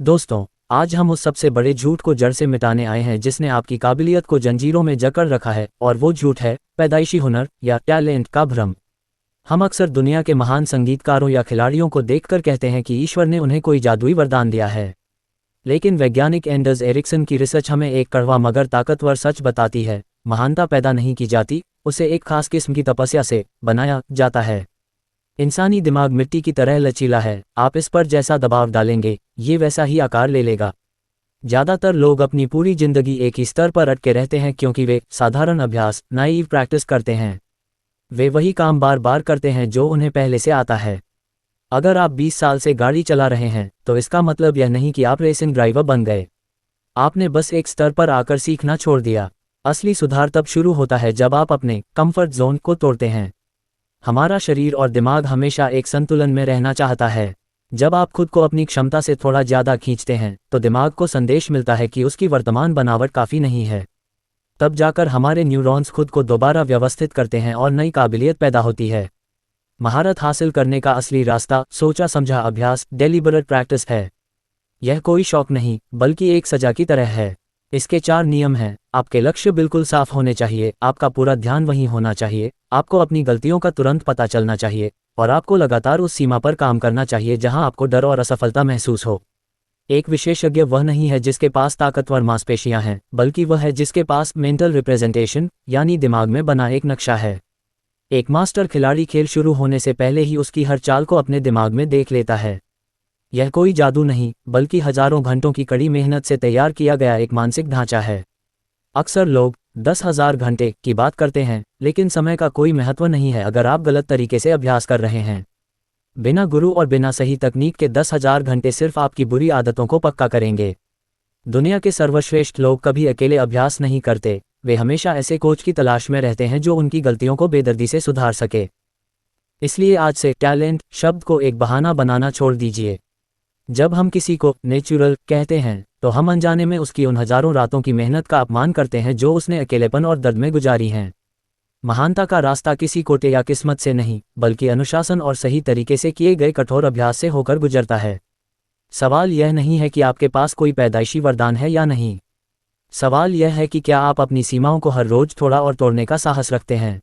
दोस्तों, आज हम उस सबसे बड़े झूठ को जड़ से मिटाने आए हैं जिसने आपकी काबिलियत को जंजीरों में जकड़ रखा है, और वो झूठ है पैदाइशी हुनर या टैलेंट का भ्रम। हम अक्सर दुनिया के महान संगीतकारों या खिलाड़ियों को देखकर कहते हैं कि ईश्वर ने उन्हें कोई जादुई वरदान दिया है। लेकिन वैज्ञानिक एंडर्स एरिक्सन की रिसर्च हमें एक कड़वा मगर ताकतवर सच बताती है। महानता पैदा नहीं की जाती, उसे एक खास किस्म की तपस्या से बनाया जाता है। इंसानी दिमाग मिट्टी की तरह लचीला है, आप इस पर जैसा दबाव डालेंगे ये वैसा ही आकार ले लेगा। ज़्यादातर लोग अपनी पूरी जिंदगी एक ही स्तर पर अटके रहते हैं क्योंकि वे साधारण अभ्यास नाइव प्रैक्टिस करते हैं। वे वही काम बार बार करते हैं जो उन्हें पहले से आता है। अगर आप 20 साल से गाड़ी चला रहे हैं तो इसका मतलब यह नहीं कि आप रेसिंग ड्राइवर बन गए। आपने बस एक स्तर पर आकर सीखना छोड़ दिया। असली सुधार तब शुरू होता है जब आप अपने कंफर्ट जोन को तोड़ते हैं। हमारा शरीर और दिमाग हमेशा एक संतुलन में रहना चाहता है। जब आप खुद को अपनी क्षमता से थोड़ा ज़्यादा खींचते हैं तो दिमाग को संदेश मिलता है कि उसकी वर्तमान बनावट काफ़ी नहीं है। तब जाकर हमारे न्यूरॉन्स खुद को दोबारा व्यवस्थित करते हैं और नई काबिलियत पैदा होती है। महारत हासिल करने का असली रास्ता सोचा समझा अभ्यास, डेलिबरेट प्रैक्टिस है। यह कोई शौक नहीं बल्कि एक सजा की तरह है। इसके 4 नियम हैं। आपके लक्ष्य बिल्कुल साफ होने चाहिए, आपका पूरा ध्यान वहीं होना चाहिए, आपको अपनी गलतियों का तुरंत पता चलना चाहिए, और आपको लगातार उस सीमा पर काम करना चाहिए जहां आपको डर और असफलता महसूस हो। एक विशेषज्ञ वह नहीं है जिसके पास ताकतवर मांसपेशियां हैं, बल्कि वह है जिसके पास मेंटल रिप्रेजेंटेशन यानी दिमाग में बना एक नक्शा है। एक मास्टर खिलाड़ी खेल शुरू होने से पहले ही उसकी हर चाल को अपने दिमाग में देख लेता है। यह कोई जादू नहीं बल्कि हजारों घंटों की कड़ी मेहनत से तैयार किया गया एक मानसिक ढांचा है। अक्सर लोग 10,000 घंटे की बात करते हैं, लेकिन समय का कोई महत्व नहीं है अगर आप गलत तरीके से अभ्यास कर रहे हैं। बिना गुरु और बिना सही तकनीक के 10,000 घंटे सिर्फ आपकी बुरी आदतों को पक्का करेंगे। दुनिया के सर्वश्रेष्ठ लोग कभी अकेले अभ्यास नहीं करते, वे हमेशा ऐसे कोच की तलाश में रहते हैं जो उनकी गलतियों को बेदर्दी से सुधार सके। इसलिए आज से टैलेंट शब्द को एक बहाना बनाना छोड़ दीजिए। जब हम किसी को नेचुरल कहते हैं तो हम अनजाने में उसकी उन हजारों रातों की मेहनत का अपमान करते हैं जो उसने अकेलेपन और दर्द में गुजारी हैं। महानता का रास्ता किसी कोटे या किस्मत से नहीं बल्कि अनुशासन और सही तरीके से किए गए कठोर अभ्यास से होकर गुजरता है। सवाल यह नहीं है कि आपके पास कोई पैदाइशी वरदान है या नहीं। सवाल यह है कि क्या आप अपनी सीमाओं को हर रोज थोड़ा और तोड़ने का साहस रखते हैं।